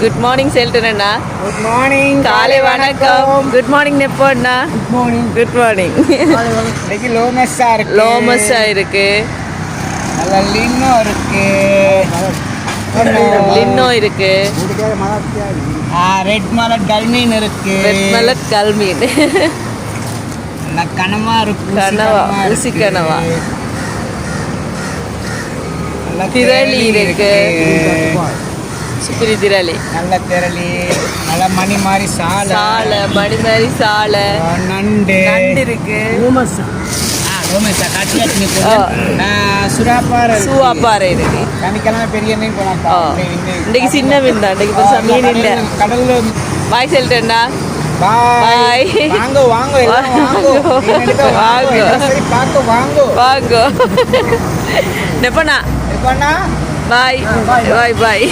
Good morning செல்டனா. Good morning. காலை வணக்கம். குட் மார்னிங் நெப்போண்ணா. Good morning. Good morning. இன்னைக்கு லோமஸா இருக்கு. லோமஸா இருக்கு. நல்ல லின்னோ இருக்கு. லின்னோ இருக்கு. ரெட் மலட் கல்மீன் இருக்கு. ரெட் மலட் கல்மீன். நல்ல கனவா இருக்கு. கனவா, ஊசி கனவா. திரளி இருக்கு. சுப்பிரி திரளி. நல்ல திரளி. நல்ல மணி மாதிரி சாலை. சாலை, மணி மாதிரி சாலை. நண்டு. நண்டு இருக்கு. ரோமேஷா காட்டி சுறாப்பாறை. சுவாப்பாறை இருக்கு. சனிக்கிழமை பெரிய மீன் போனாப்பா. இன்னைக்கு சின்ன மீன் தான். இன்னைக்கு பெருசா மீன் இல்லை. கடல்ல பாய் செல்டனா. பாய். வாங்க வாங்க எல்லாம் வாங்க. வாங்க. சரி பாக்க வாங்க. வாங்க. நெப்பனா. எப்பனா பாய் பாய் பாய்.